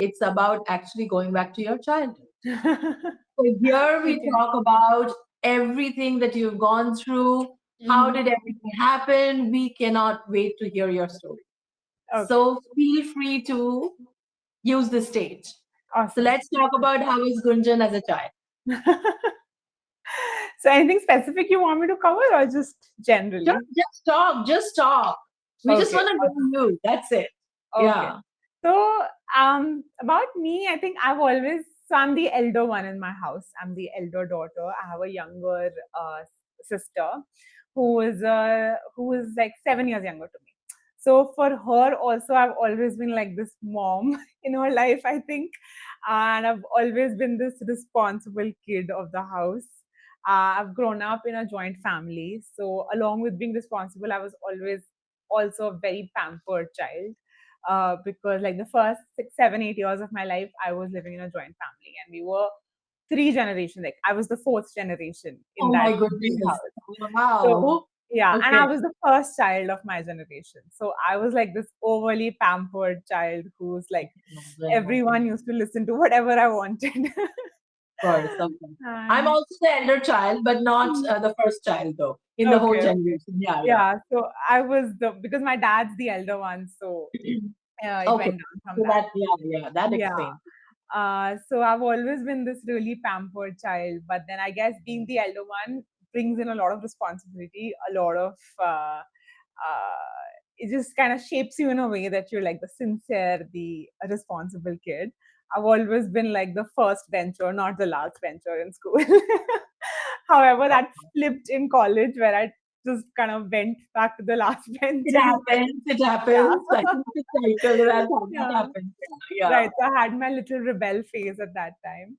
It's about actually going back to your childhood. So here we Okay. talk about everything that you've gone through. How Mhm. did everything happen? We cannot wait to hear your story. Okay. So feel free to use the stage. So Awesome. let's talk about how is Gunjan as a child. So anything specific you want me to cover or just Just, generally? just talk, just talk. We just Okay. want to Awesome. know you. That's it. Okay. Yeah. So, about me, I think I've always, so I'm the elder one in my house. I'm the elder daughter. I have a younger sister who is like 7 years younger to me. So for her also, I've always been like this mom in her life, I think, and I've always been this responsible kid of the house. I've grown up in a joint family, so along with being responsible, I was always also a very pampered child, because like the first 6, 7, 8 years of my life, I was living in a joint family, and we were three generations. Like I was the fourth generation in Oh that my big goodness. house. So Wow. yeah, and Okay. I was the first child of my generation. So I was like this overly pampered child who's like Of everyone used to listen to whatever I wanted. course. Okay. I'm And also the elder child, but not the first child, though, in the whole okay, generation. Yeah, yeah. yeah. So I was the because my dad's the elder one, so it Okay. went down from So that. that, yeah, yeah, that Yeah. explains. So I've always been this really pampered child, but then I guess being the elder one brings in a lot of responsibility, a lot of it just kind of shapes you in a way that you're like the sincere, the responsible kid. I've always been like the first bencher, not the last bencher in school. However, that flipped in college where I just kind of went back to the last bench It and happens. It yeah. happens. I think it's a cycle that Yeah. happens. Yeah. Right. So I had my little rebel phase at that time.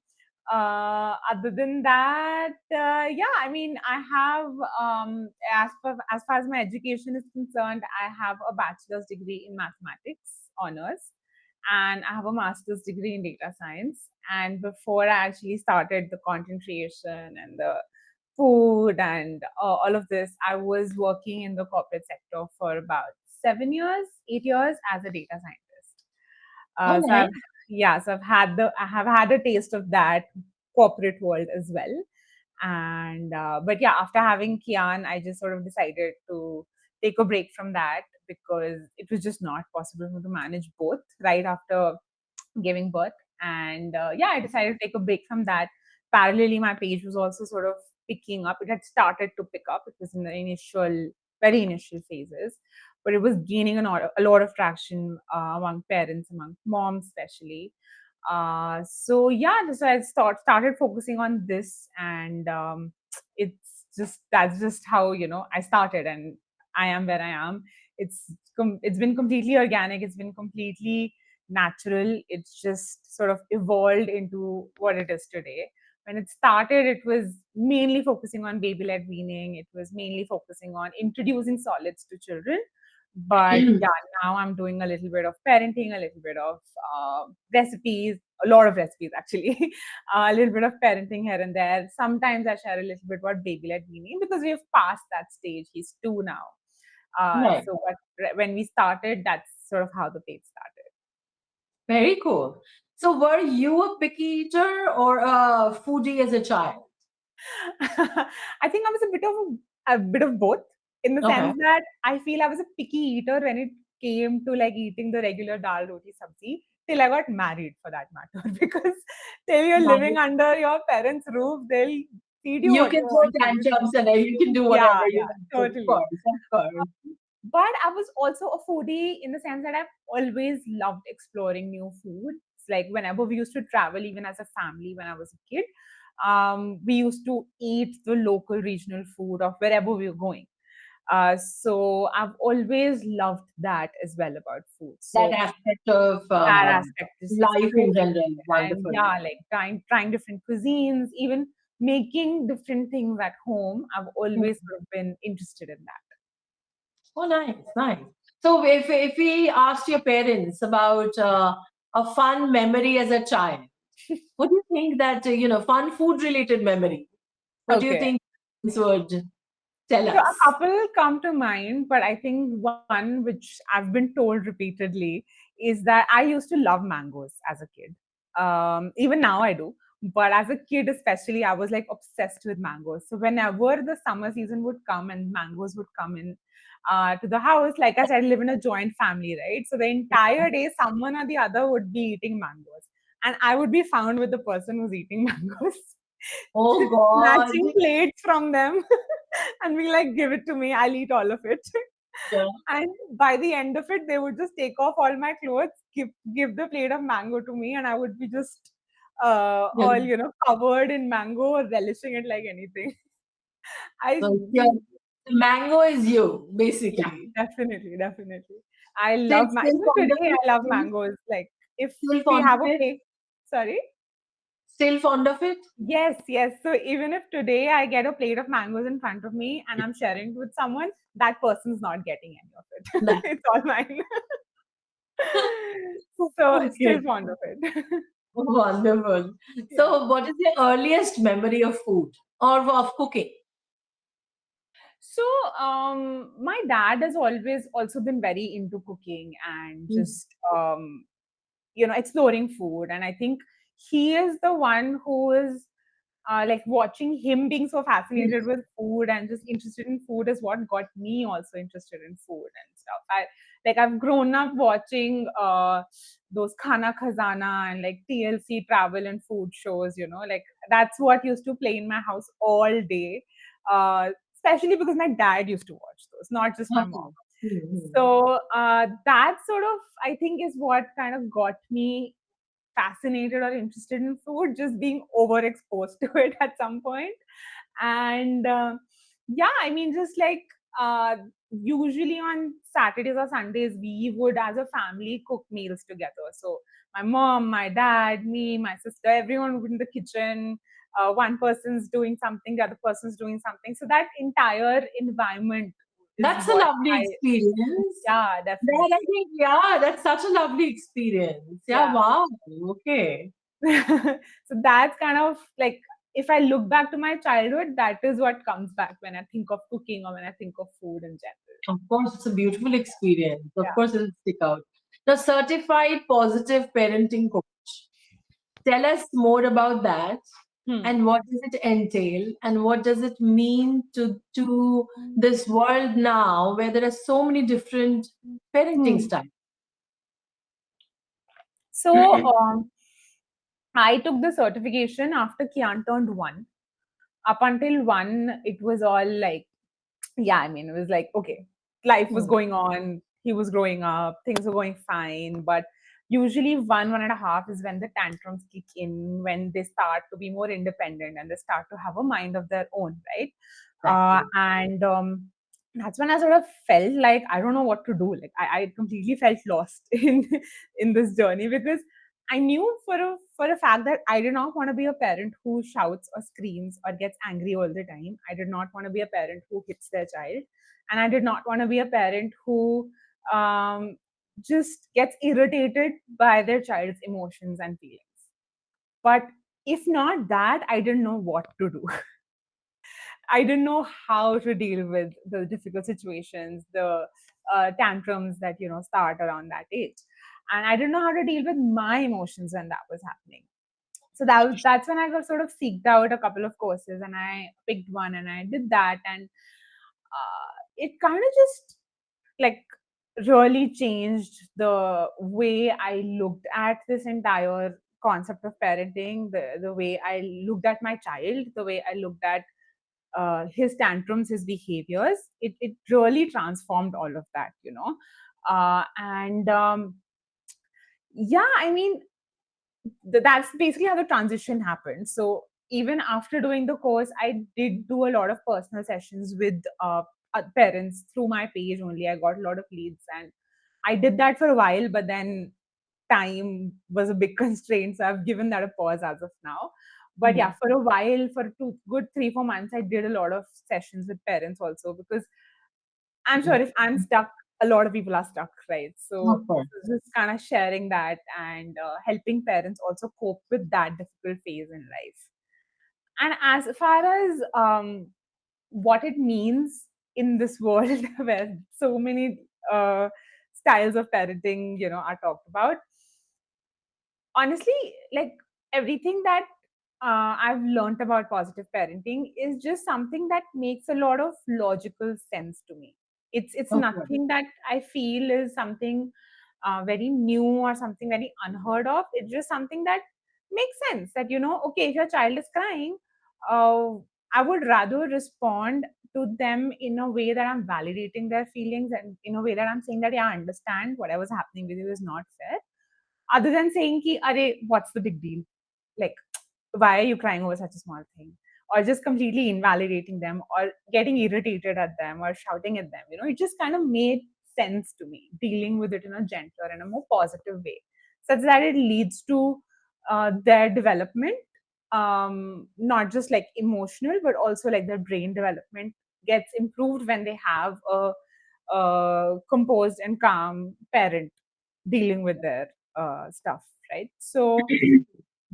Other than that, yeah, I mean, I have, as far as my education is concerned, I have a bachelor's degree in mathematics honors, and I have a master's degree in data science. And before I actually started the content creation and the food and all of this, I was working in the corporate sector for about 7 years, 8 years as a data scientist. Oh, So nice. I have had a taste of that corporate world as well. And but yeah, after having Kian, I just sort of decided to take a break from that because it was just not possible for me to manage both right after giving birth. And yeah, I decided to take a break from that. Parallelly, my page was also sort of picking up. It had started to pick up. It was in the very initial phases, but it was gaining a lot of traction among parents, among moms especially. So yeah, so I started focusing on this, and that's just how I started, and I am where I am. It's been completely organic. It's been completely natural. It's just sort of evolved into what it is today. When it started, it was mainly focusing on baby led weaning. It was mainly focusing on introducing solids to children. But yeah, now I'm doing a little bit of parenting, a little bit of recipes, a lot of recipes actually, a little bit of parenting here and there. Sometimes I share a little bit about baby led weaning because we've passed that stage. He's 2 now. Right. But when we started, that's sort of how the page started. Very cool. So, were you a picky eater or a foodie as a child? I think I was a bit of both, in the Okay. sense that I feel I was a picky eater when it came to like eating the regular dal roti sabzi till I got married, for that matter. Because till you're living Nice. under your parents' roof, they'll feed you You what can you throw want to. tantrums and you can do Yeah, whatever you yeah, want to, of totally. course, of course. But I was also a foodie in the sense that I've always loved exploring new foods. Like whenever we used to travel, even as a family, when I was a kid, we used to eat the local regional food of wherever we were going. So I've always loved that as well about food. That So aspect of that aspect is life in exploring general, it, and wonderful. yeah, like trying different cuisines, even making different things at home. I've always sort of been interested in that. Oh, nice, nice. So, if we asked your parents about a fun memory as a child, what do you think that fun food related memory? What do you Okay. think parents would tell So a us? couple come to mind, but I think one which I've been told repeatedly is that I used to love mangoes as a kid. Even now I do. But as a kid, especially, I was like obsessed with mangoes. So whenever the summer season would come and mangoes would come in to the house, like I said, I live in a joint family, right? So the entire day, someone or the other would be eating mangoes. And I would be found with the person who's eating mangoes, Oh God. snatching plates from them and be like, give it to me, I'll eat all of it. Yeah. And by the end of it, they would just take off all my clothes, give the plate of mango to me, and I would be just Yeah. all covered in mango, relishing it like anything. I So yeah, the mango is you, Yeah, basically. definitely, definitely. I Still, love still even fond of today. it? I love mangoes. Like if Still we fond have of a it? plate, sorry. Still fond of it? Yes, yes. So even if today I get a plate of mangoes in front of me and I'm sharing it with someone, that person's not getting any of No. it. It's all mine. So Okay. still fond of it. Wonderful. Yeah. So, what is your earliest memory of food or of cooking? So my dad has always also been very into cooking and Mm. just exploring food. And I think he is the one who is like watching him being so fascinated with food and just interested in food is what got me also interested in food and stuff. I've grown up watching those Khana Khazana and like TLC travel and food shows, like that's what used to play in my house all day. Especially because my dad used to watch those, not just my mom. Okay. Mhm. So that sort of, I think, is what kind of got me fascinated or interested in food, just being overexposed to it at some point. And yeah, I mean, just like uh, usually on Saturdays or Sundays, we would, as a family, cook meals together. So my mom, my dad, me, my sister, everyone would in the kitchen. One person's doing something, the other person's doing something. So that entire environment is That's a what lovely I, experience. yeah, That I definitely. think, yeah, that's such a lovely experience. Yeah, Yeah. wow. Okay. So that's kind of like, if I look back to my childhood, that is what comes back when I think of cooking or when I think of food in general. Of course, it's a beautiful experience. Of Yeah. course, it'll stick out. The certified positive parenting coach. Tell us more about that, Hmm. and what does it entail, and what does it mean to this world now where there are so many different parenting Hmm. styles. So I took the certification after Kian turned 1. Up until 1, it was all like, yeah, I mean, it was like, okay, life was Hmm. going on, he was growing up, things were going fine. But usually 1.5 is when the tantrums kick in, when they start to be more independent and they start to have a mind of their own, right? Exactly. And that's when I sort of felt like I don't know what to do. Like I completely felt lost in this journey, because I knew for a fact that I did not want to be a parent who shouts or screams or gets angry all the time. I did not want to be a parent who hits their child, and I did not want to be a parent who um, just gets irritated by their child's emotions and feelings. But if not that, I didn't know what to do. I didn't know how to deal with the difficult situations, the tantrums that start around that age, and I didn't know how to deal with my emotions when that was happening. So that's when I got sort of seeked out a couple of courses, and I picked one and I did that, and it kind of just like really changed the way I looked at this entire concept of parenting, the way I looked at my child, the way I looked at his tantrums, his behaviors. It really transformed all of that. And yeah, I mean, that's basically how the transition happened. So even after doing the course, I did do a lot of personal sessions with parents through my page only. I got a lot of leads, and I did that for a while, but then time was a big constraint, so I've given that a pause as of now. But Hmm. yeah, for a while, for two good 3-4 months, I did a lot of sessions with parents also, because I'm sure if I'm stuck, a lot of people are stuck, right? So Of course. just kind of sharing that and helping parents also cope with that difficult phase in life. And as far as what it means in this world where so many uh, styles of parenting, are talked about. Honestly, like everything that I've learned about positive parenting is just something that makes a lot of logical sense to me. It's Okay. nothing that I feel is something very new or something very unheard of. It's just something that makes sense. That okay, if your child is crying, uh, I would rather respond to them in a way that I'm validating their feelings and in a way that I'm saying that yeah, I understand whatever's happening with you is not fair, other than saying ki, "Arey, what's the big deal? Like, why are you crying over such a small thing?" Or just completely invalidating them or getting irritated at them or shouting at them. It just kind of made sense to me, dealing with it in a gentler and a more positive way, such that it leads to their development, not just like emotional, but also like their brain development gets improved when they have a composed and calm parent dealing with their stuff, right? So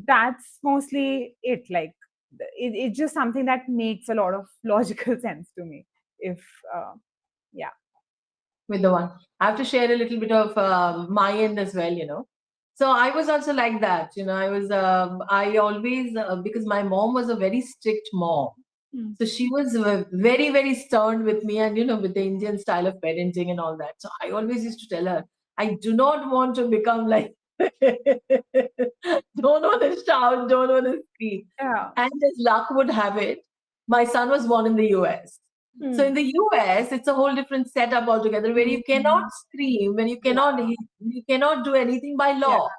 that's mostly it. Like it's just something that makes a lot of logical sense to me. If yeah, With the one. I have to share a little bit of my end as well. So I was also like that. I always, because my mom was a very strict mom. mm. So she was very, very stern with me and with the Indian style of parenting and all that. So I always used to tell her, I do not want to become like, don't want to shout, don't want to scream. Yeah. And as luck would have it, my son was born in the US. So in Mm. the US, it's a whole different setup altogether where you cannot Mm. scream and Yeah. you cannot do anything by Yeah. law.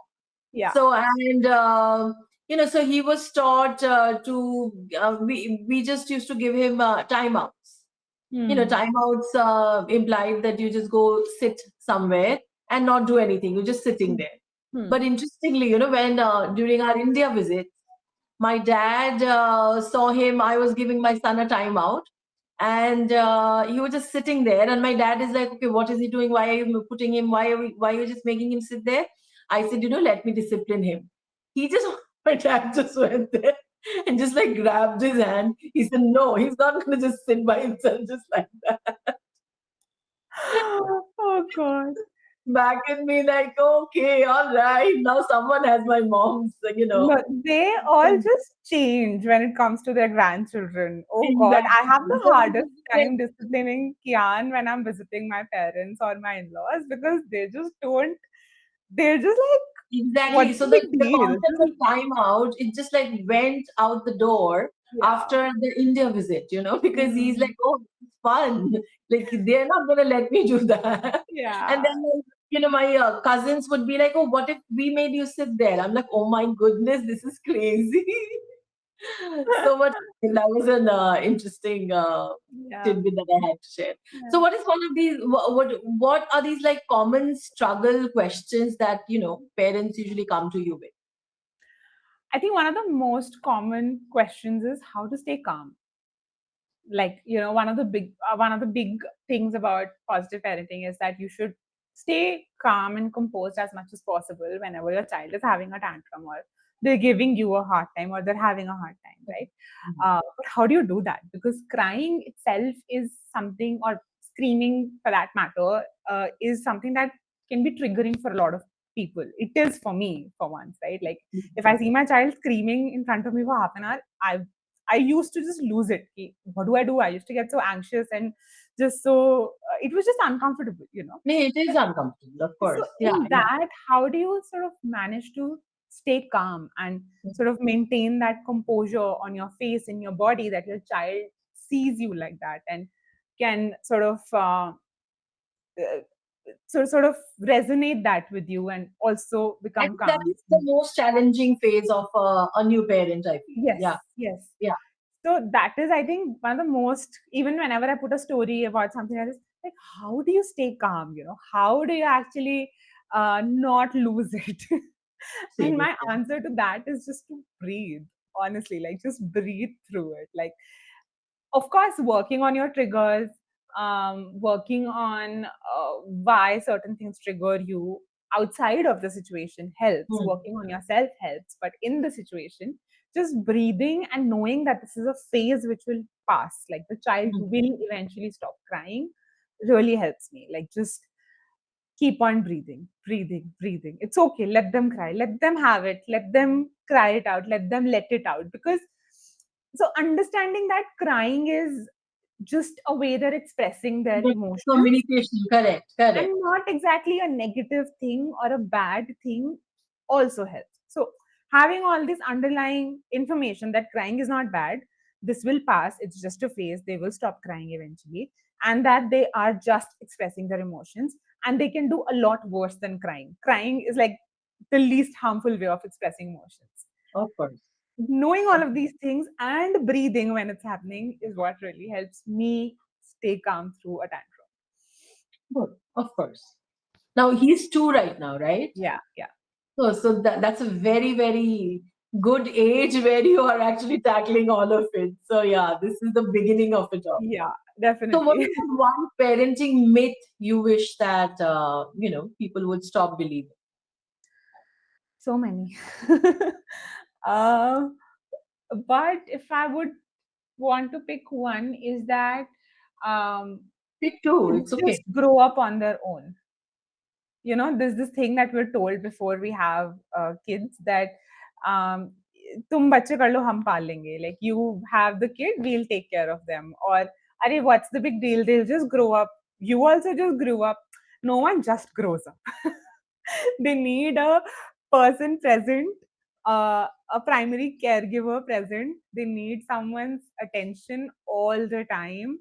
Yeah. So and so he was taught to we just used to give him timeouts. Mm. Timeouts implied that you just go sit somewhere and not do anything. You're just sitting Mm. there. But Mm. interestingly, when during our India visit, my dad saw him. I was giving my son a timeout, and he was just sitting there. And my dad is like, "Okay, what is he doing? Why are you putting him? Why are you just making him sit there?" I said, "Let me discipline him." He just my dad just went there and just like grabbed his hand. He said, "No, he's not going to just sit by himself just like that." Oh God. Back at me like, "Okay, all right, now someone has my mom's, No, they all just change when it comes to their grandchildren. Oh God, I have exactly." the hardest time disciplining Kian when I'm visiting my parents or my in-laws because they just don't. They're just like, Exactly. what's So the the, big the deal? concept of Just timeout, it just like went out the door yeah, after the India visit, because he's mm, like, oh, it's fun. Like they're not gonna let me do that. And yeah. then my cousins would be like, oh, what if we made you sit there? I'm like, oh my goodness, this is crazy. So much. That was an interesting Yeah. tidbit that I had to share. So, Yeah. what is one of these? What are these like common struggle questions that parents usually come to you with? I think one of the most common questions is how to stay calm. Like one of the big things about positive parenting is that you should stay calm and composed as much as possible whenever your child is having a tantrum or they're giving you a hard time or they're having a hard time, right? But how do you do that? Because crying itself is something, or screaming for that matter, is something that can be triggering for a lot of people. It is for me, for once, right? Like if I see my child screaming in front of me for half an hour, I used to just lose it. What do I do? I used to get so anxious and just so it was just uncomfortable. No, it is uncomfortable, of So course. Yeah, in yeah. that, how do you sort of manage to stay calm and sort of maintain that composure on your face and your body that your child sees you like that and can sort of uh, sort of resonate that with you and also I become think that calm. is the most challenging phase of a new parent, I feel. Yes, Yeah, yes. yeah. So that is, I think, one of the most, even whenever I put a story about something like this, like, how do you stay calm? How do you actually not lose it? And my Seriously. answer to that is just to breathe, honestly, like just breathe through it. Like, of course, working on your triggers, working on why certain things trigger you outside of the situation helps. Hmm, Working on yourself helps, but in the situation, just breathing and knowing that this is a phase which will pass. Like the child hmm. will eventually stop crying, really helps me. Like just keep on breathing, breathing, breathing. It's okay. Let them cry. Let them have it. Let them cry it out. Let them let it out. Because so understanding that crying is just a way they're expressing their But emotions communication, correct, correct. and not exactly a negative thing or a bad thing also helps. So having all this underlying information that crying is not bad, this will pass, it's just a phase, they will stop crying eventually, and that they are just expressing their emotions, and they can do a lot worse than crying. Crying is like the least harmful way of expressing emotions. Of course. Knowing all Of of these things and breathing when it's happening is what really helps me stay calm through a tantrum. course. Of course. Now he's two right now, right? Yeah, yeah. So that's a very, very good age where you are actually tackling all of it. So yeah, this is the beginning of it all. Yeah, So what definitely. is the one parenting myth you wish that people would stop believing? So many. uh, but if I would want to pick one, is that um, Pick two, kids it's okay. just grow up on their own. You know, there's this thing that we're told before we have kids that um, tum bacche kar lo, hum paal lenge. Like you have the kid, we'll take care of them. Or, arey, what's the big deal? They'll just grow up. You also just grew up. No one just grows up. They need a person present, a primary caregiver present. They need someone's attention all the time.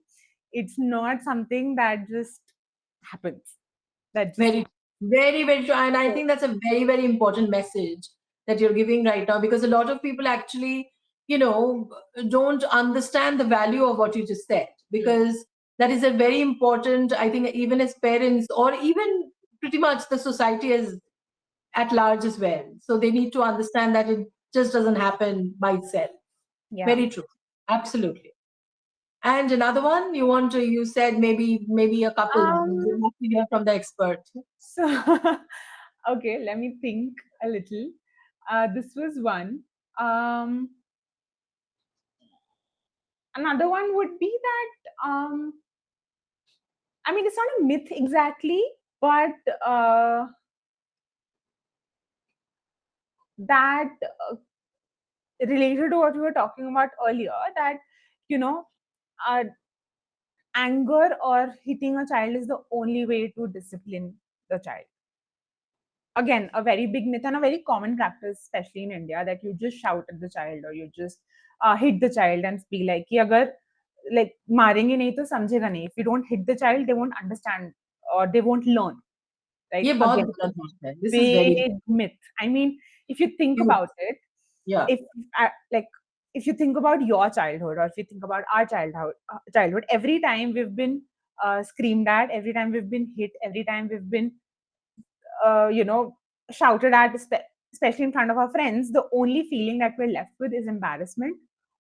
It's not something that just happens. That just Very, very, very true. And I so, think that's a very, very important message that you're giving right now because a lot of people actually, don't understand the value of what you just said because that is a very important, I think, even as parents or even pretty much the society as at large as well. So they need to understand that it just doesn't happen by itself. yeah. Very true. Absolutely. And another one you said maybe a couple. Um. We'll have to hear from the expert. So, okay, let me think a little. This was one. Um. Another one would be that I mean, it's not a myth exactly, but that related to what we were talking about earlier, that you know, uh, anger or hitting a child is the only way to discipline the child. Again, a very big myth and a very common practice, especially in India, that you just shout at the child or you just hit the child and be like, कि अगर like मारेंगे नहीं तो समझेगा नहीं. If you don't hit the child, they won't understand or they won't learn. Like ये बहुत again, गलत बात है. This is very big myth. I mean, if you think huge. about it, Yeah, if like if you think about your childhood or if you think about our childhood, every time we've been screamed at, every time we've been hit, every time we've been you know, shouted at, especially in front of our friends, the only feeling that we're left with is embarrassment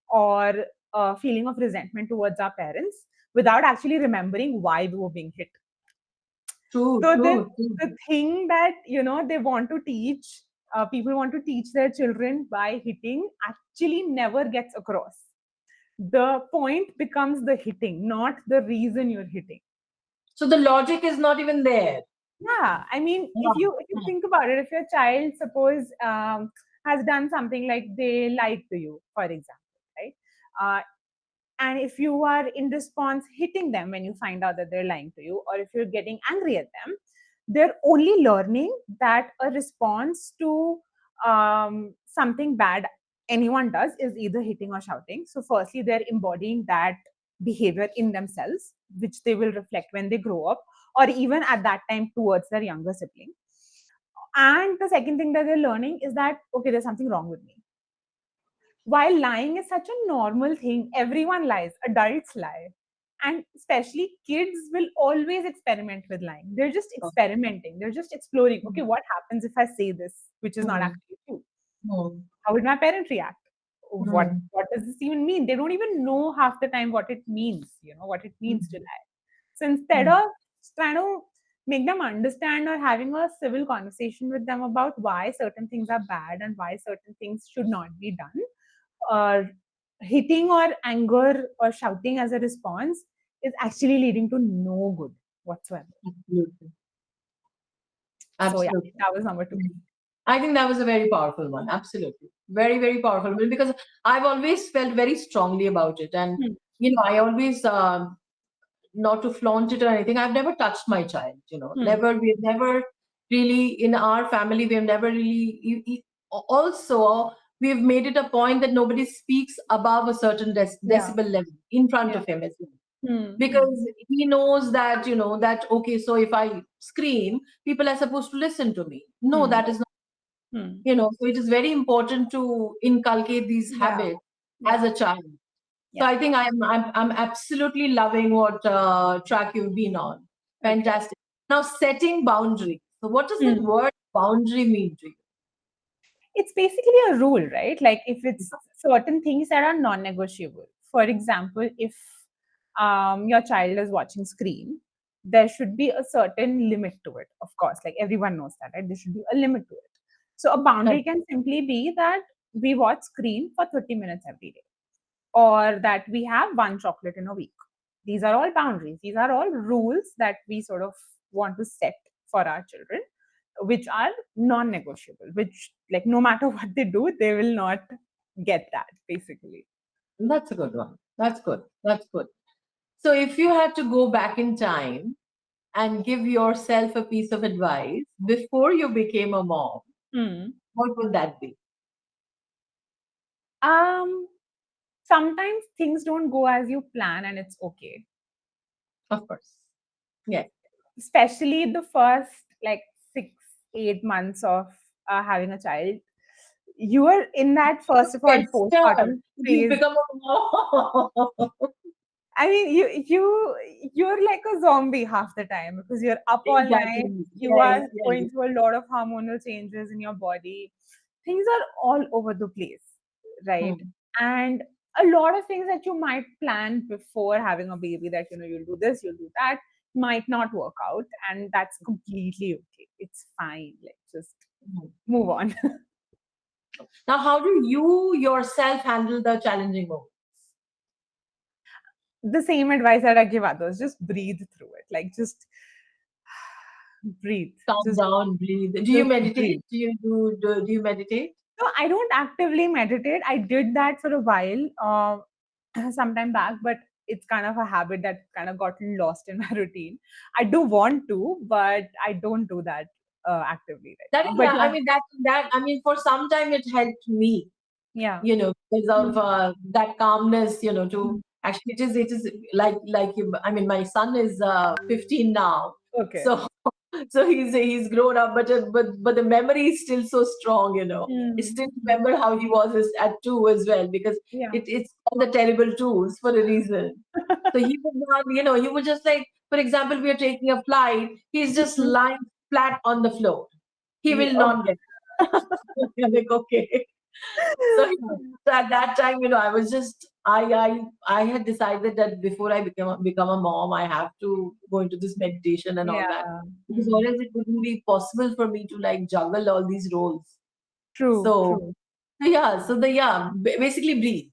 or a feeling of resentment towards our parents without actually remembering why we were being hit. true, So true, true. the thing that they want to teach, people want to teach their children by hitting, actually never gets across. The point becomes the hitting, not the reason you're hitting. So the logic is not even there. Yeah, I mean, Yeah. if you think about it, if your child suppose has done something like they lied to you, for example, right? Uh, and if you are in response hitting them when you find out that they're lying to you, or if you're getting angry at them, they're only learning that a response to something bad anyone does is either hitting or shouting. So firstly, they're embodying that behavior in themselves, which they will reflect when they grow up or even at that time towards their younger sibling. And the second thing that they're learning is that, okay, there's something wrong with me. While lying is such a normal thing, everyone lies, adults lie. And especially kids will always experiment with lying. They're just experimenting, they're just exploring. Okay, what happens if I say this, which is not Mm, actually true? mm, How would my parent react? mm, What does this even mean? They don't even know half the time what it means, what it means to mm, lie. So instead mm. of trying to make them understand or having a civil conversation with them about why certain things are bad and why certain things should not be done, uh, hitting or anger or shouting as a response is actually leading to no good whatsoever. Absolutely. So yeah, Absolutely. that was number two. I think that was a very powerful one. Absolutely. Very, very powerful one because I've always felt very strongly about it. And, Hmm. I always, not to flaunt it or anything, I've never touched my child, Hmm. never, we've never really, in our family, we've never really, also, we've made it a point that nobody speaks above a certain Yeah. decibel level in front Yeah. of him as well. Hmm. Hmm. Because he knows that, that, okay, so if I scream, people are supposed to listen to me. No, Hmm. that is not, Hmm. so it is very important to inculcate these Yeah. habits as Yeah. a child. So Yeah. I think I'm absolutely loving what track you've been on. Okay. Fantastic. Now setting boundaries. So what does that Hmm. word boundary mean to you? It's basically a rule, right? Like if it's certain things that are non-negotiable. For example, if your child is watching screen, there should be a certain limit to it. Of course, like everyone knows that, right? There should be a limit to it. So a boundary Correct. can simply be that we watch screen for 30 minutes every day, or that we have one chocolate in a week. These are all boundaries. These are all rules that we sort of want to set for our children, which are non-negotiable, which like no matter what they do, they will not get that basically. That's a good one. That's good. That's good. So if you had to go back in time and give yourself a piece of advice before you became a mom, Hmm. what would that be? Um, Sometimes things don't go as you plan, and it's okay. Of course. Yes. Especially the first like 6 8 months of having a child, you are in that first of all Get stirred. postpartum You phase. become a mom. I mean, you're like a zombie half the time because you're up all night. Exactly. You Yes, are yes. going through a lot of hormonal changes in your body. Things are all over the place, right? Hmm. And a lot of things that you might plan before having a baby, that you'll do this, you'll do that, might not work out, and that's completely okay. It's fine. Like just Hmm. move on. Now, how do you yourself handle the challenging moments? The same advice that I give others: just breathe through it. Like just breathe. Calm Just down, breathe. Do you just meditate? breathe. Do you meditate? No, I don't actively meditate. I did that for a while, sometime back, but it's kind of a habit that kind of got lost in my routine. I do want to, but I don't do that actively right That now. is, But I yeah, mean, that I mean, for some time it helped me, yeah. because of Mm, that calmness, to mm. actually it is like you. I mean, my son is 15 now, Okay. so so he's grown up, but the memory is still so strong, I Mm, still mm. remember how he was at 2 as well, because Yeah. it's all the terrible twos for a reason. So he would not, he would just, like, for example, we are taking a flight, he's just Mhm. lying flat on the floor. He Yeah. will Oh. not get. You're like, okay. So at that time, I was just I had decided that before I become a mom, I have to go into this meditation and all that, Yeah. because Mm. otherwise it wouldn't be possible for me to, like, juggle all these roles. True. So True. basically breathe.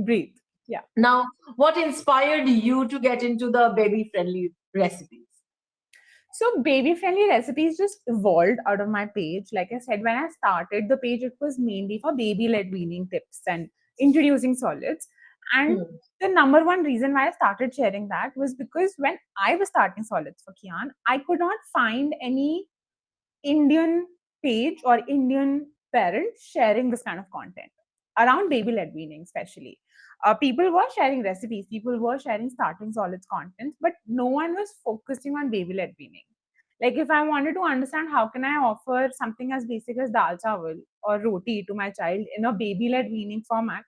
Breathe. Yeah. Now, what inspired you to get into the baby friendly recipes? So baby friendly recipes just evolved out of my page. Like I said, when I started the page, it was mainly for baby led weaning tips and introducing solids. And Hmm. the number one reason why I started sharing that was because when I was starting solids for Kian, I could not find any Indian page or Indian parents sharing this kind of content around baby led weaning, especially. People were sharing recipes, people were sharing starting solids content, but no one was focusing on baby led weaning. Like, if I wanted to understand how can I offer something as basic as dal chawal or roti to my child in a baby led weaning format,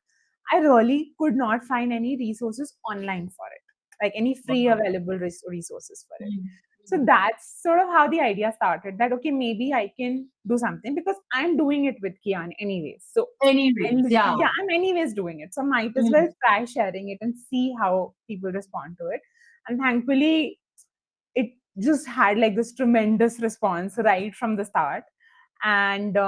I really could not find any resources online for it, like any free Wow. available resources for it. Hmm. So that's sort of how the idea started, that okay, maybe I can do something because I'm doing it with Kian anyways. So Anyways, yeah. yeah, I'm anyways doing it. So might as well Hmm. try sharing it and see how people respond to it. And thankfully, it just had like this tremendous response right from the start. And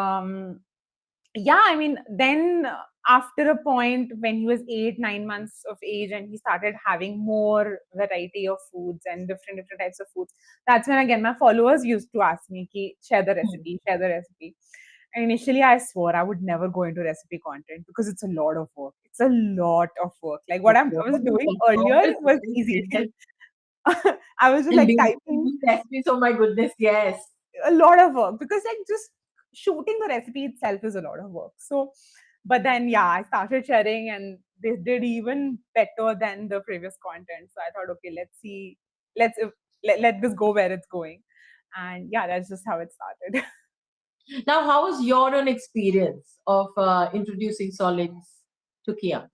yeah, I mean, then after a point when he was 8, 9 months of age and he started having more variety of foods and different types of foods, that's when again my followers used to ask me, Ki, share the Hmm. recipe, share the recipe. And initially, I swore I would never go into recipe content because it's a lot of work. It's a lot of work. Like what Of I was course, doing of earlier course, was yes, easy. yes. I was just And like baby typing recipes, oh my goodness, yes. a lot of work because like just shooting the recipe itself is a lot of work. So, but then yeah, I started sharing and they did even better than the previous content. So I thought, okay, let's see, let's let this go where it's going. And yeah, that's just how it started. Now, how was your own experience of introducing solids to Kia?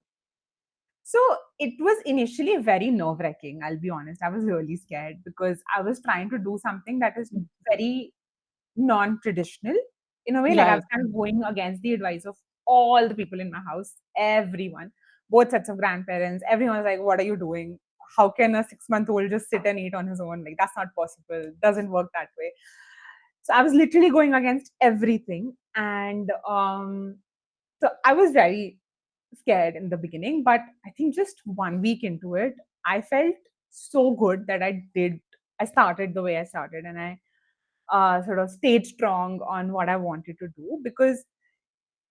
So it was initially very nerve wracking. I'll be honest. I was really scared because I was trying to do something that is very non-traditional in a way. Like I Right. was kind of going against the advice of all the people in my house, everyone, both sets of grandparents. Everyone was like, "What are you doing? How can a 6 month old just sit and eat on his own? Like that's not possible. Doesn't work that way." So I was literally going against everything, and so I was very scared in the beginning. But I think just 1 week into it, I felt so good that I started the way I started, and I sort of stayed strong on what I wanted to do because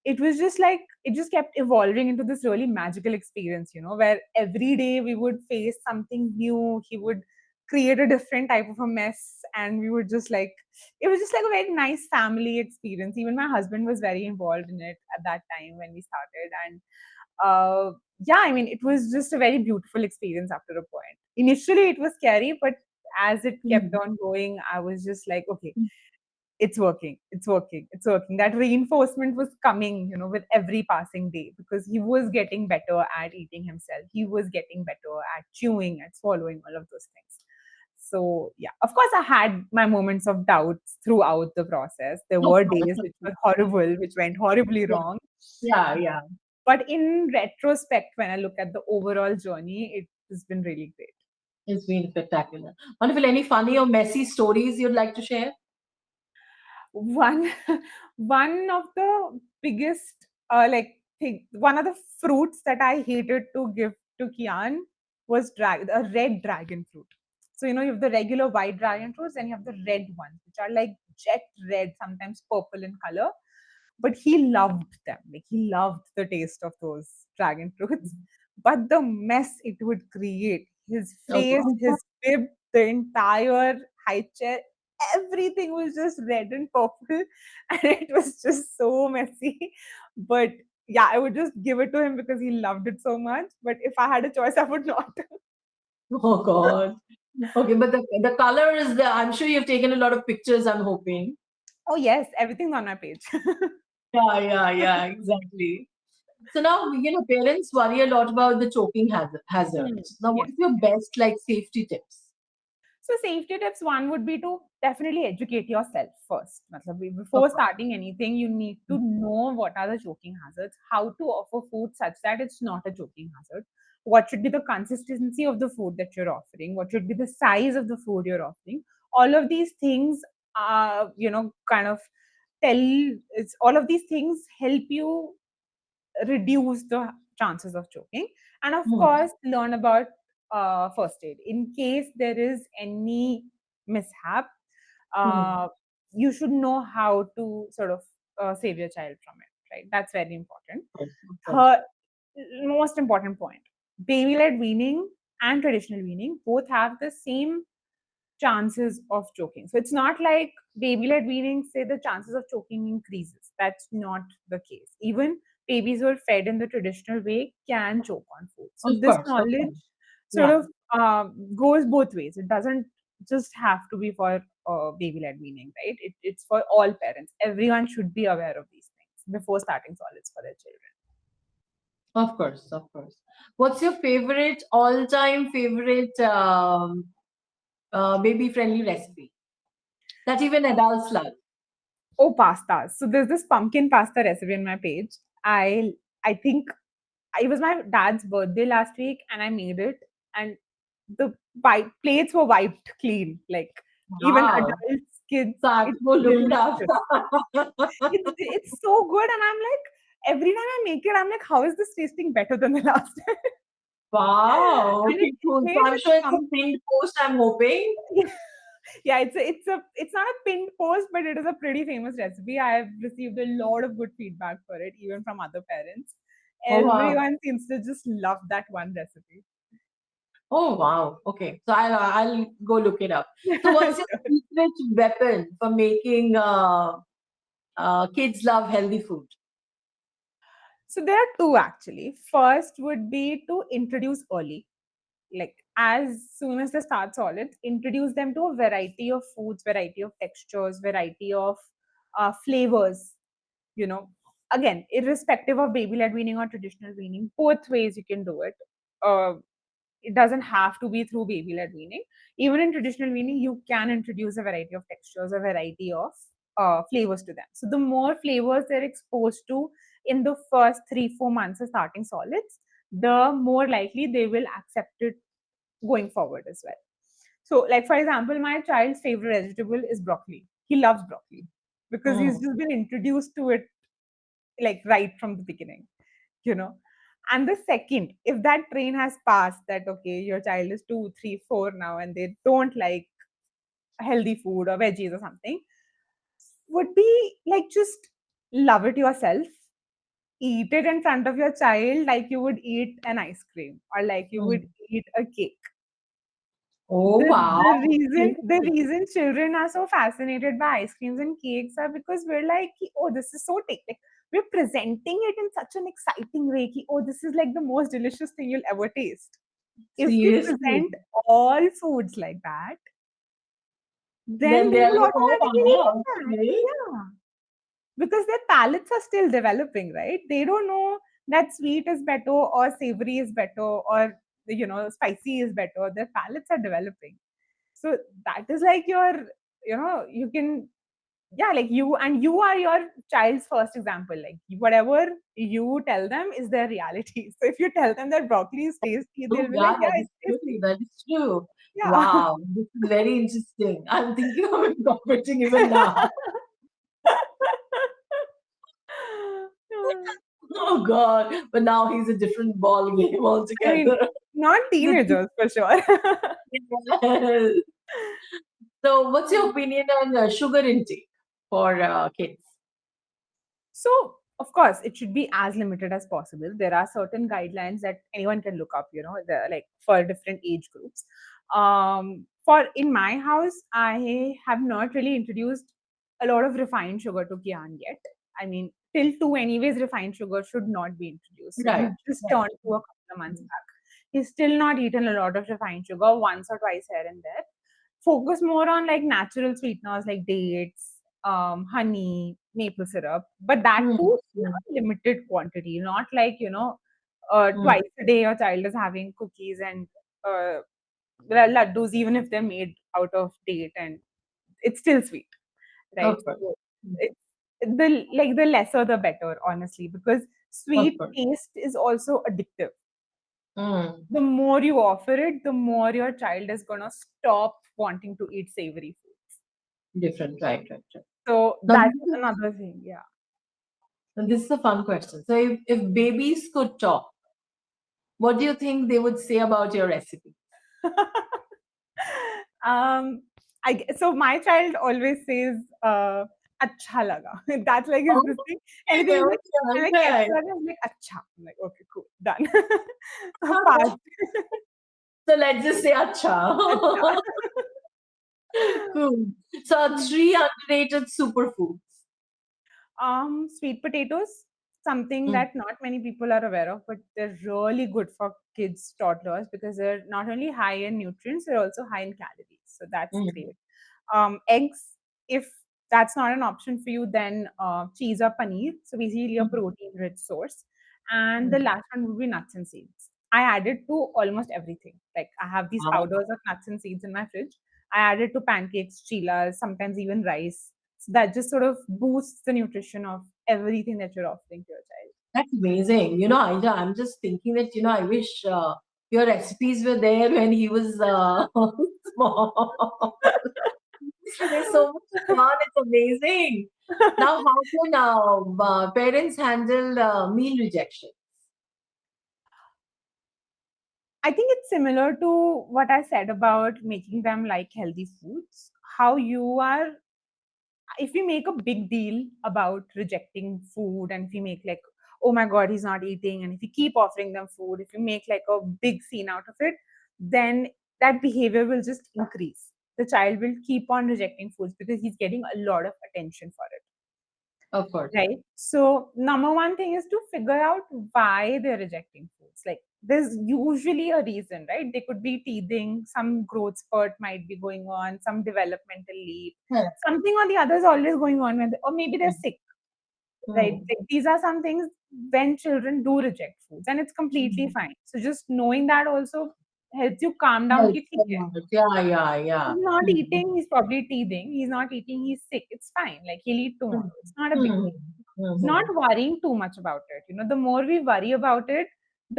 it was just like it just kept evolving into this really magical experience, where every day we would face something new. He would create a different type of a mess, and we would just like it was just like a very nice family experience. Even my husband was very involved in it at that time when we started, and yeah, I mean, it was just a very beautiful experience after a point. Initially, it was scary, but as it kept Mhm. on going, I was just like, okay, it's working, it's working, it's working. That reinforcement was coming, with every passing day because he was getting better at eating himself. He was getting better at chewing, at swallowing, all of those things. So, yeah, of course, I had my moments of doubts throughout the process. There Of were course, days of which were course. horrible, which went horribly Yeah, wrong. yeah, yeah. But in retrospect, when I look at the overall journey, it has been really great. It's been spectacular. Wonderful. Any funny or messy stories you'd like to share? One one of the biggest one of the fruits that I hated to give to Kian was a red dragon fruit. So you have the regular white dragon fruits and you have the red ones, which are like jet red, sometimes purple in color. But he loved them. Like he loved the taste of those dragon fruits. But the mess it would create, his Oh, face, God. his bib, the entire high chair, everything was just red and purple. And it was just so messy. But yeah, I would just give it to him because he loved it so much. But if I had a choice, I would not. Oh, God. Okay, but the color is the, I'm sure you've taken a lot of pictures, I'm hoping. Oh, yes, everything's on my page. Yeah, yeah, yeah, exactly. So now, parents worry a lot about the choking Hmm, hazards. Now, what yes. is your best, like, safety tips? So safety tips one would be to definitely educate yourself first. Matlab, Of before course. starting anything, you need to know what are the choking hazards, how to offer food such that it's not a choking hazard, what should be the consistency of the food that you're offering, what should be the size of the food you're offering. All of these things are, kind of tell it's all of these things help you reduce the chances of choking, and of Hmm. course learn about first aid in case there is any mishap. Hmm. uh, you should know how to sort of save your child from it, right? That's very important. Of course. Her most important point, baby led weaning and traditional weaning both have the same chances of choking. So it's not like baby-led weaning say the chances of choking increases. That's not the case. Even babies who are fed in the traditional way can choke on food. So Of this course. Of knowledge course. sort Yeah. of goes both ways. It doesn't just have to be for baby-led weaning, right? It's for all parents. Everyone should be aware of these things before starting solids for their children. Of course. Of course. What's your favorite, all-time favorite baby-friendly recipe that even adults love? Oh, pastas. So there's this pumpkin pasta recipe on my page. I think it was my dad's birthday last week and I made it, and the plates were wiped clean. Like even Wow. adults kids. So I have It's to go look it up. delicious. It's so good, and I'm like, every time I make it, I'm like, how is this tasting better than the last time? Wow. And Okay, it's cool. So made I'm with sure it's a some. pinned post, I'm hoping. Yeah, it's not a pinned post, but it is a pretty famous recipe. I have received a lot of good feedback for it, even from other parents. Oh, wow. Everyone seems to just love that one recipe. Oh, wow. Okay. So I'll go look it up. So what's your Sure. secret weapon for making kids love healthy food? So there are two actually. First would be to introduce early, like as soon as they start solids, introduce them to a variety of foods, variety of textures, variety of flavors. You know, again, irrespective of baby led weaning or traditional weaning, both ways you can do it. Uh, it doesn't have to be through baby led weaning. Even in traditional weaning, you can introduce a variety of textures, a variety of flavors to them. So the more flavors they're exposed to in the first 3-4 months of starting solids, the more likely they will accept it going forward as well. So, like for example, my child's favorite vegetable is broccoli. He loves broccoli because he's Mm. just been introduced to it like right from the beginning, you know. And the second, if that train has passed, that okay, your child is 2, 3, 4 now, and they don't like healthy food or veggies or something, would be like just love it yourself. Eat it in front of your child like you would eat an ice cream or like you would Mm. eat a cake. Oh, the wow. the reason the reason children are so fascinated by ice creams and cakes are because we're like, oh, this is so like we're presenting it in such an exciting way. Oh, this is like the most delicious thing you'll ever taste. If we Seriously. present all foods like that, then Then they they're will like, oh, automatically eat wow, that. okay. Yeah, because their palates are still developing, right? They don't know that sweet is better or savory is better or spicy is better. Their palates are developing. So that is like your, you can, yeah, like you are your child's first example. Like whatever you tell them is their reality. So if you tell them that broccoli is tasty, Oh, they'll be yeah, like, yeah, that is it's true. tasty. That is true. Yeah. Wow, this is very interesting. I'm thinking of incorporating even now. Oh God! But now he's a different ball game I mean, altogether. not This teenagers for sure. is- So, what's your opinion on sugar intake for kids? So, of course, it should be as limited as possible. There are certain guidelines that anyone can look up, like for different age groups. For in my house, I have not really introduced a lot of refined sugar to Kian yet. I mean, till two, anyways, refined sugar should not be introduced. So he Right, just right. turned to a couple of months back. He's still not eaten a lot of refined sugar, once or twice here and there. Focus more on like natural sweeteners like dates, honey, maple syrup, but that Hmm, too in hmm, a limited quantity, not like, hmm. twice a day your child is having cookies and uh, laddus, even if they're made out of date and it's still sweet, right? Of course, So it's the lesser the better, honestly, because of sweet course. taste is also addictive. Hmm. The more you offer it, the more your child is gonna stop wanting to eat savory foods. Different, right, right, right. So Now, that's another thing, yeah. this is a fun question. So, if babies could talk, what do you think they would say about your recipe? um, so my child always says, "Acha laga." That's like his Oh, this thing. okay, Anything is like, I'm like, okay, "Kaisa okay. laga?" I'm like, "Acha." I'm like, "Okay, cool, done." Fast. So let's just say Acha. acha. Cool. So three underrated superfoods. Sweet potatoes, something Mm, that not many people are aware of, but they're really good for kids, toddlers, because they're not only high in nutrients, they're also high in calories. So that's mm, great. Eggs, if that's not an option for you, then cheese or paneer. So basically a mm, protein rich source. And the mm. last one would be nuts and seeds. I add it to almost everything. Like I have these Wow, powders of nuts and seeds in my fridge. I add it to pancakes, chilas, sometimes even rice. So that just sort of boosts the nutrition of everything that you're offering to your child. that's amazing. I'm just thinking that, I wish your recipes were there when he was small. There's so much fun. It's amazing. Now, how can parents handle meal rejection? I think it's similar to what I said about making them like healthy foods. How you are, if we make a big deal about rejecting food, and if we make like, oh my God, he's not eating, and if we keep offering them food, if you make like a big scene out of it, then that behavior will just increase. The child will keep on rejecting foods because he's getting a lot of attention for it. Of course. Right. So number one thing is to figure out why they're rejecting foods. Like there's usually a reason, right? They could be teething, some growth spurt might be going on, some developmental leap, Yeah. something or the other is always going on, or maybe they're sick, right? Hmm. These are some things when children do reject foods, and it's completely Hmm. fine. So just knowing that also helps you calm down. Helps Ki, a "ठीक है, lot. Yeah, yeah, yeah. he's not Hmm. eating, he's probably teething, he's not eating, he's sick. It's fine. Like he'll eat Hmm. tomorrow. It's not a big Hmm. deal." Not Hmm. worrying too much about it. The more we worry about it,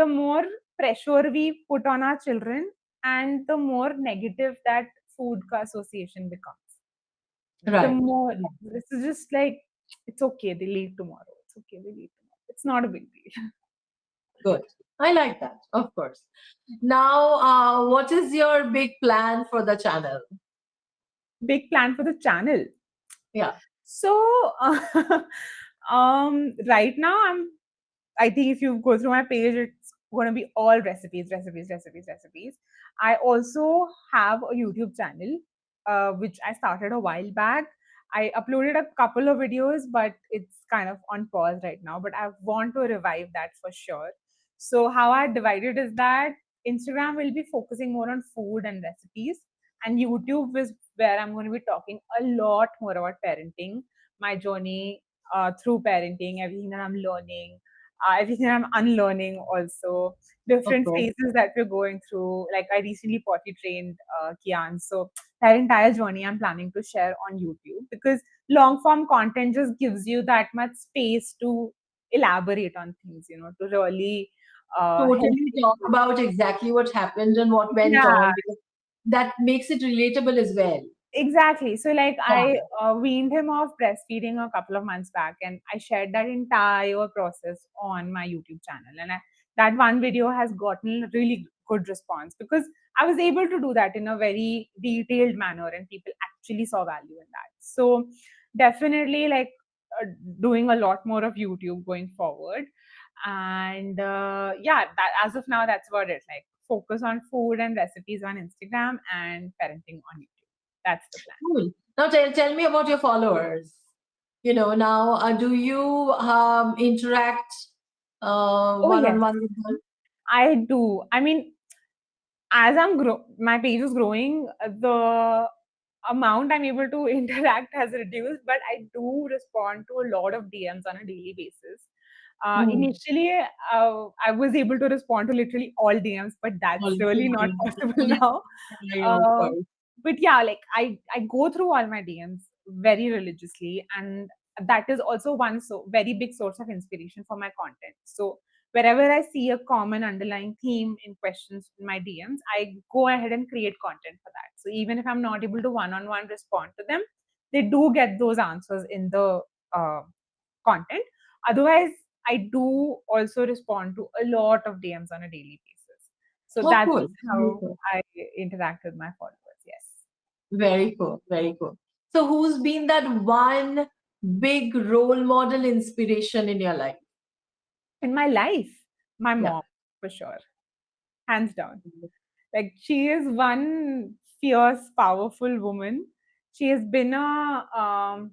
the more pressure we put on our children, and the more negative that food association becomes. The Right. more Right. this is just like, it's okay, they'll eat tomorrow. It's okay, they'll eat tomorrow. It's not a big deal. Good. I like that. Of course. Now, what is your big plan for the channel? Big plan for the channel. Yeah. So, right now I think if you go through my page, it's going to be all recipes, recipes, recipes, recipes. I also have a YouTube channel, which I started a while back. I uploaded a couple of videos, but it's kind of on pause right now. But I want to revive that for sure. So, how I divided is that Instagram will be focusing more on food and recipes, and YouTube is where I'm going to be talking a lot more about parenting, my journey through parenting, everything that I'm learning, everything I'm unlearning also, Of different course. phases that we're going through. Like I recently potty trained Kian. So that entire journey I'm planning to share on YouTube, because long form content just gives you that much space to elaborate on things, to really help Totally talk you. about exactly what happened and what went Yeah, on because that makes it relatable as well. exactly. So, like, I Yeah. weaned him off breastfeeding a couple of months back, and I shared that entire process on my YouTube channel. And that one video has gotten really good response because I was able to do that in a very detailed manner, and people actually saw value in that. So, definitely, like, uh, doing a lot more of YouTube going forward. And yeah, that as of now, that's about it. Like, focus on food and recipes on Instagram and parenting on YouTube. That's the plan. Cool. Now tell me about your followers. Now do you interact Oh one on yes, one with them? I do. I mean, as my page is growing, the amount I'm able to interact has reduced, but I do respond to a lot of DMs on a daily basis. Hmm. Initially, I was able to respond to literally all DMs, but that's really not possible now. Yeah, of Uh, course. but yeah, like I go through all my DMs very religiously, and that is also one very big source of inspiration for my content. So wherever I see a common underlying theme in questions in my DMs, I go ahead and create content for that. So even if I'm not able to one-on-one respond to them, they do get those answers in the uh, content. Otherwise, I do also respond to a lot of DMs on a daily basis. So Oh, that's cool. Very how cool. I interact with my followers. Yes. Very cool. Very cool. So who's been that one big role model inspiration in your life? In my life, my Yeah. mom, for sure, hands down. Like she is one fierce, powerful woman. She has been a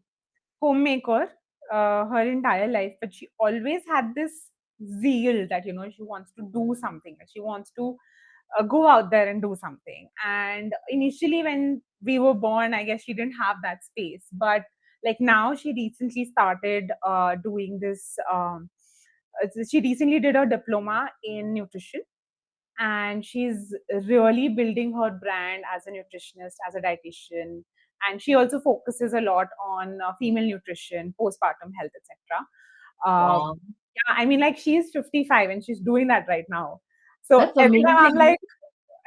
homemaker her entire life, but she always had this zeal that she wants to do something. She wants to go out there and do something. And initially, when we were born, I guess she didn't have that space. But like now, she recently started doing this. She recently did a diploma in nutrition, and she's really building her brand as a nutritionist, as a dietitian. And she also focuses a lot on female nutrition, postpartum health, etc. Wow. Yeah, I mean, like she's 55 and she's doing that right now. So That's amazing.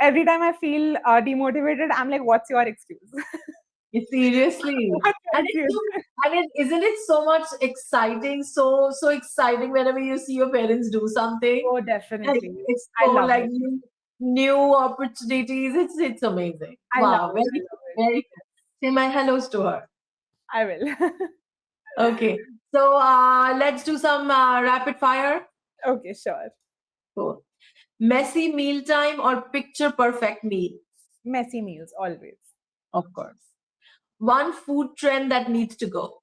every time I feel demotivated, I'm like, what's your excuse? Seriously. What And else it's is so, there? isn't it so much exciting, so exciting whenever you see your parents do something, Oh, and definitely. it's I so love like it. new opportunities. It's amazing. I love Wow, it. I very love it. very good. Say my hellos to her. I will. Okay, so let's do some rapid fire. Okay, sure. Cool. Messy mealtime or picture perfect meal? Messy meals, always. Of course. One food trend that needs to go.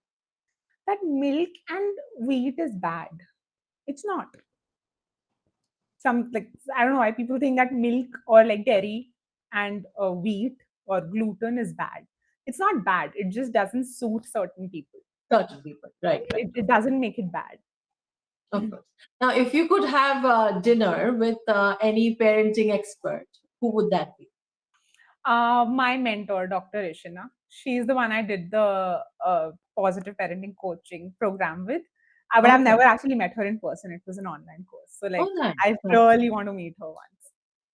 That milk and wheat is bad. It's not. Some like I don't know why people think that milk or like dairy and wheat or gluten is bad. It's not bad. It just doesn't suit certain people. Certain people. Right, right. It doesn't make it bad. Of course. Now, if you could have dinner with any parenting expert, who would that be? My mentor, Dr. Ishina, she's the one I did the positive parenting coaching program with. But I've Okay. never actually met her in person. It was an online course. So like Oh, nice. I Nice. really want to meet her once.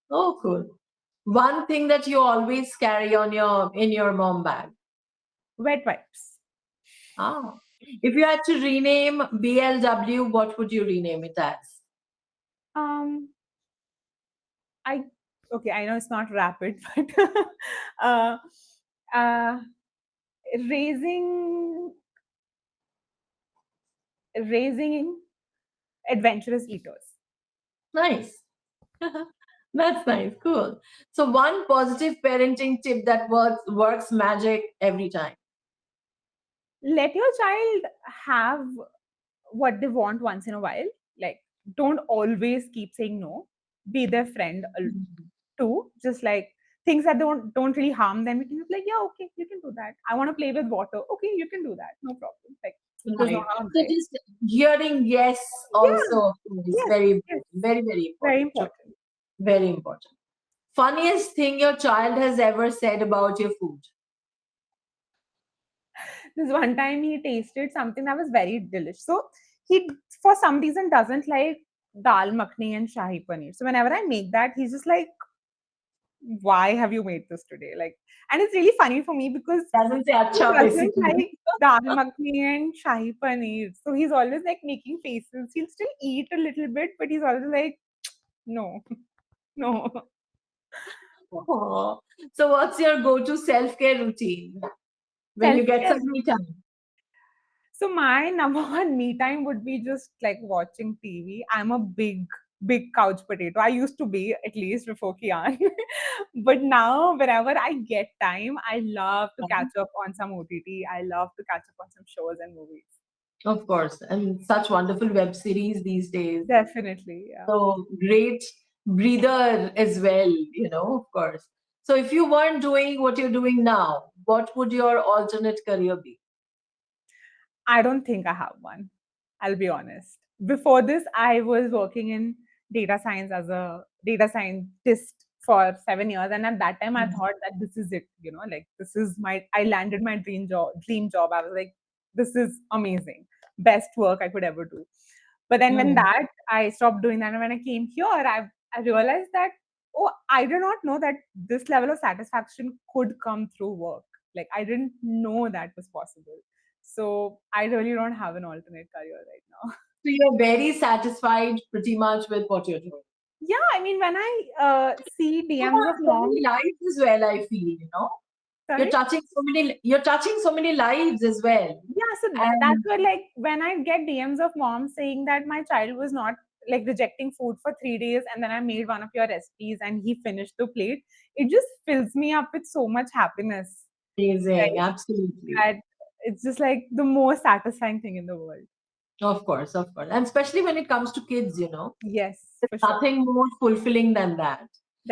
Oh, cool. One thing that you always carry on your in your mom bag. Wet wipes. Ah. If you had to rename BLW, what would you rename it as? Um, I okay. I know it's not rapid, but uh, uh, raising raising adventurous eaters. Nice. That's nice. Cool. So one positive parenting tip that works magic every time. Let your child have what they want once in a while. Like, don't always keep saying no. Be their friend Mhm. too. Just like things that don't really harm them. You can be like, yeah, okay, you can do that. I want to play with water. Okay, you can do that. No problem. Like, there's no Right. harm, So right? just hearing yes Yeah. also is Yes. very Yes. important. Very, very Very important. True. important. Very important. Funniest thing your child has ever said about your food. This one time he tasted something that was very delicious. So he, for some reason, doesn't like dal makhani and shahi paneer. So whenever I make that, he's just like, "Why have you made this today?" Like, and it's really funny for me because Doesn't say he acha doesn't basically. like dal makhani and shahi paneer. So he's always like making faces. He'll still eat a little bit, but he's always like, "No, no." Oh. So what's your go-to self-care routine when you Self get care. some me time? So my number one me time would be just like watching TV. I'm a big couch potato. I used to be at least before Kian. But now whenever I get time, I love to catch up on some OTT. I love to catch up on some shows and movies. Of course. And such wonderful web series these days. Definitely, yeah. So great breather as well, of course. So if you weren't doing what you're doing now, what would your alternate career be? I don't think I have one. I'll be honest. Before this, I was working in data science as a data scientist for 7 years. And at that time, I Mhm. thought that this is it, like this is I landed my dream job. I was like, this is amazing. Best work I could ever do. But then when Mm. that I stopped doing that, and when I came here, I realized that, oh, I did not know that this level of satisfaction could come through work. Like I didn't know that was possible. So I really don't have an alternate career right now. So you're very satisfied pretty much with what you're doing. Yeah, I mean, when I see You DMs of have so many mom, lives as well, I feel. You're sorry. touching so many lives as well. Yeah, so that's And where like when I get DMs of mom saying that my child was not like rejecting food for 3 days and then I made one of your recipes and he finished the plate, it just fills me up with so much happiness. amazing, Right? absolutely. That it's just like the most satisfying thing in the world. Of course, of course. And especially when it comes to kids. Yes, There's for sure. nothing more fulfilling than that.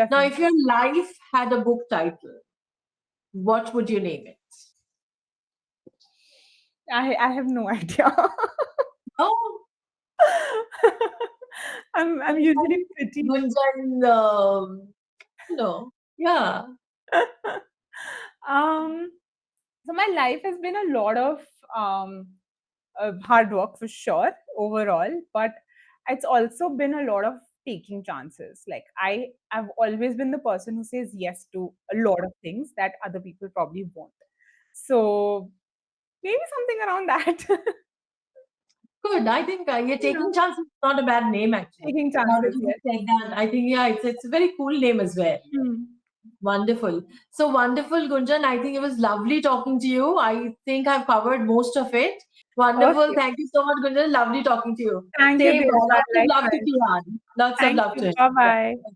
Now, if Definitely. your life had a book title, what would you name it? I have no idea. Oh, I'm usually pretty Gunjan, yeah. um so my life has been a lot of um hard work for sure overall, but it's also been a lot of taking chances. Like I've always been the person who says yes to a lot of things that other people probably won't. So maybe something around that. Good. I think you're Yeah, taking chances. Is not a bad name actually. taking Now that chances, you yes. said that, I think yeah, it's a very cool name as well. Hmm. Wonderful. So wonderful, Gunjan. I think it was lovely talking to you. I think I've covered most of it. Wonderful. Okay. Thank you so much, Gunjan. Lovely talking to you. Thank you, Same. Devika. Lots of love to Likewise. Kian. Lots of Thank love you. to him. Bye Yeah. bye.